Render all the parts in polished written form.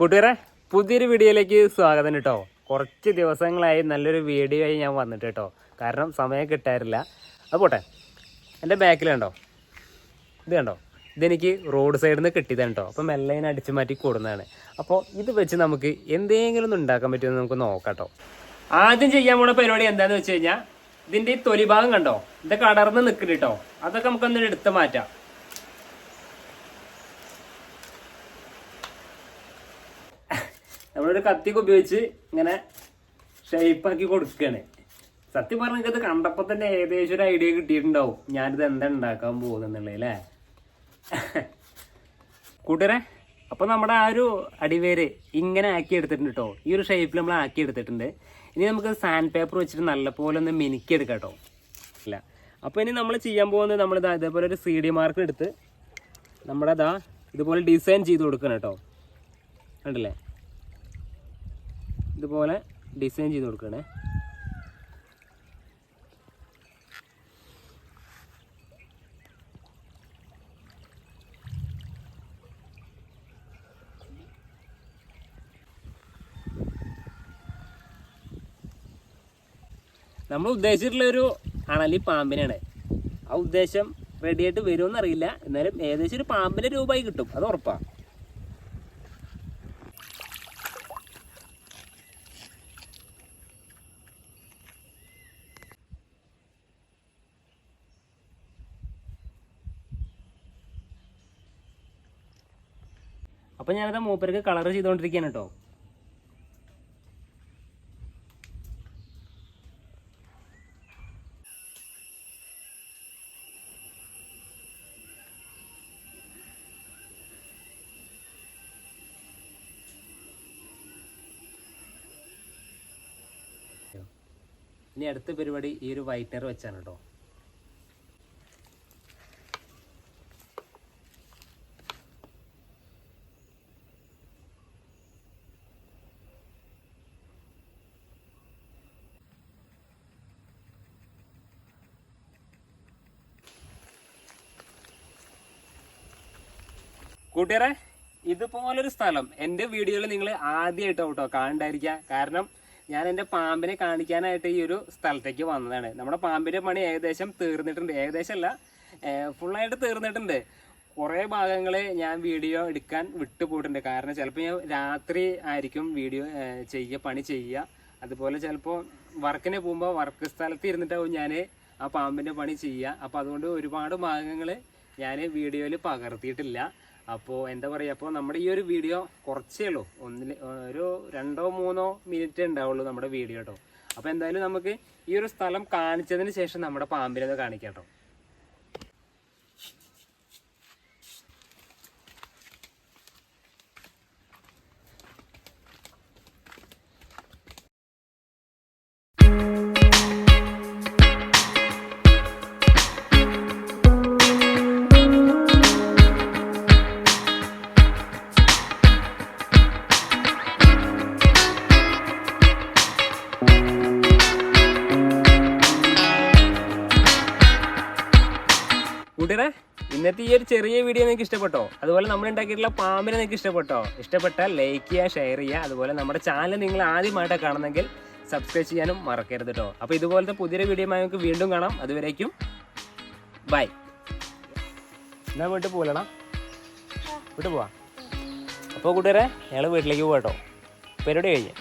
കൂട്ടുകാരെ പുതിയൊരു വീഡിയോയിലേക്ക് സ്വാഗതം കേട്ടോ. കുറച്ച് ദിവസങ്ങളായി നല്ലൊരു വീഡിയോ ആയി ഞാൻ വന്നിട്ട് കേട്ടോ. കാരണം സമയം കിട്ടാറില്ല. അത് പോട്ടെ, എൻ്റെ ബാക്കിൽ കണ്ടോ, ഇത് കണ്ടോ, ഇതെനിക്ക് റോഡ് സൈഡിൽ നിന്ന് കിട്ടിയതാണ് കേട്ടോ. അപ്പോൾ മെല്ലെ അടിച്ചു മാറ്റി കൊടുന്നതാണ്. അപ്പോൾ ഇത് വെച്ച് നമുക്ക് എന്തെങ്കിലും ഒന്ന് ഉണ്ടാക്കാൻ പറ്റുമെന്ന് നമുക്ക് നോക്കാം കേട്ടോ. ആദ്യം ചെയ്യാൻ പോണ പരിപാടി എന്താണെന്ന് വെച്ച് കഴിഞ്ഞാൽ, ഇതിൻ്റെ ഈ തൊലി ഭാഗം കണ്ടോ, ഇതൊക്കെ അടർന്ന് നിൽക്കുന്നുണ്ട് കേട്ടോ. അതൊക്കെ നമുക്കൊന്ന് എടുത്ത് മാറ്റാം. നമ്മളൊരു കത്തിക്ക് ഉപയോഗിച്ച് ഇങ്ങനെ ഷേപ്പാക്കി കൊടുക്കുകയാണ്. സത്യം പറഞ്ഞാൽ ഇത് കണ്ടപ്പോൾ തന്നെ ഏകദേശം ഒരു ഐഡിയ കിട്ടിയിട്ടുണ്ടാവും ഞാനിത് എന്താ ഉണ്ടാക്കാൻ പോകുന്നുള്ളത് അല്ലേ കൂട്ടുകാരെ. അപ്പോൾ നമ്മുടെ ആ ഒരു അടിവേര് ഇങ്ങനെ ആക്കി എടുത്തിട്ടുണ്ട് കേട്ടോ. ഈ ഒരു ഷേപ്പിൽ നമ്മൾ ആക്കി എടുത്തിട്ടുണ്ട്. ഇനി നമുക്ക് സാൻഡ് പേപ്പർ വെച്ചിട്ട് നല്ലപോലെ ഒന്ന് മിനുക്കിയെടുക്കാം കേട്ടോ. ഇല്ല, അപ്പോൾ ഇനി നമ്മൾ ചെയ്യാൻ പോകുന്നത്, നമ്മളിതാ ഇതേപോലെ ഒരു CD മാർക്ക് എടുത്ത് നമ്മുടെ ഇതുപോലെ ഡിസൈൻ ചെയ്ത് കൊടുക്കണം കേട്ടോ. കണ്ടില്ലേ, ഇതുപോലെ ഡിസൈൻ ചെയ്ത് കൊടുക്കണേ. നമ്മൾ ഉദ്ദേശിച്ചിട്ടുള്ളൊരു അണലി പാമ്പിനാണ്. ആ ഉദ്ദേശം റെഡിയായിട്ട് വരുമെന്ന് അറിയില്ല, എന്നാലും ഏകദേശം ഒരു പാമ്പിൻ്റെ രൂപമായി കിട്ടും, അത് ഉറപ്പാണ്. അപ്പം ഞാനത് മൂപ്പർക്ക് കളർ ചെയ്തുകൊണ്ടിരിക്കുകയാണ് കേട്ടോ. ഇനി അടുത്ത പരിപാടി ഈ ഒരു വൈറ്റ്നർ വെച്ചാണ് കേട്ടോ. കൂട്ടുകാരെ, ഇതുപോലൊരു സ്ഥലം എൻ്റെ വീഡിയോയിൽ നിങ്ങൾ ആദ്യമായിട്ടോ കേട്ടോ കാണണ്ടായിരിക്കുക. കാരണം ഞാൻ എൻ്റെ പാമ്പിനെ കാണിക്കാനായിട്ട് ഈ ഒരു സ്ഥലത്തേക്ക് വന്നതാണ്. നമ്മുടെ പാമ്പിൻ്റെ പണി ഏകദേശം തീർന്നിട്ടുണ്ട്. ഏകദേശം അല്ല, ഫുള്ളായിട്ട് തീർന്നിട്ടുണ്ട്. കുറേ ഭാഗങ്ങൾ ഞാൻ വീഡിയോ എടുക്കാൻ വിട്ടുപോയിട്ടുണ്ട്. കാരണം ചിലപ്പോൾ ഞാൻ രാത്രി ആയിരിക്കും വീഡിയോ പണി ചെയ്യുക. അതുപോലെ ചിലപ്പോൾ വർക്കിന് പോകുമ്പോൾ വർക്ക് സ്ഥലത്ത് ഇരുന്നിട്ടാവും ഞാൻ ആ പാമ്പിൻ്റെ പണി ചെയ്യുക. അപ്പോൾ അതുകൊണ്ട് ഒരുപാട് ഭാഗങ്ങൾ ഞാൻ വീഡിയോയിൽ പകർത്തിയിട്ടില്ല. അപ്പോൾ എന്താ പറയുക, അപ്പോൾ നമ്മുടെ ഈ ഒരു വീഡിയോ കുറച്ചേ ഉള്ളൂ, ഒരു 2-3 മിനിറ്റ് ഉണ്ടാവുള്ളൂ നമ്മുടെ വീഡിയോ കേട്ടോ. അപ്പോൾ എന്തായാലും നമുക്ക് ഈ ഒരു സ്ഥലം കാണിച്ചതിന് ശേഷം നമ്മുടെ പാമ്പിനെ കാണിക്കാം കേട്ടോ. കൂട്ടുകാരെ, ഇന്നത്തെ ഈ ഒരു ചെറിയ വീഡിയോ നിങ്ങൾക്ക് ഇഷ്ടപ്പെട്ടോ? അതുപോലെ നമ്മൾ ഉണ്ടാക്കിയിട്ടുള്ള പാമ്പിനെ നിങ്ങൾക്ക് ഇഷ്ടപ്പെട്ടോ? ഇഷ്ടപ്പെട്ടാൽ ലൈക്ക് ചെയ്യുക, ഷെയർ ചെയ്യുക. അതുപോലെ നമ്മുടെ ചാനൽ നിങ്ങൾ ആദ്യമായിട്ടാണ് കാണുന്നെങ്കിൽ സബ്സ്ക്രൈബ് ചെയ്യാനും മറക്കരുത് കേട്ടോ. അപ്പോൾ ഇതുപോലത്തെ പുതിയൊരു വീഡിയോ നമുക്ക് വീണ്ടും കാണാം. അതുവരേക്കും ബൈ. എന്നാ വീട്ടിൽ പോകലടാ, വീട്ടിൽ പോവാം. അപ്പോൾ കൂട്ടുകാരെ, ഞങ്ങൾ വീട്ടിലേക്ക് പോകാം കേട്ടോ. പരിപാടി കഴിഞ്ഞ്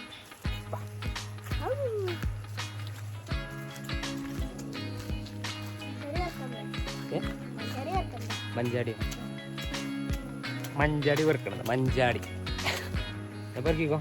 മഞ്ചാടി വറുക്കണത്, മഞ്ചാടി പെറുക്കിക്കോ.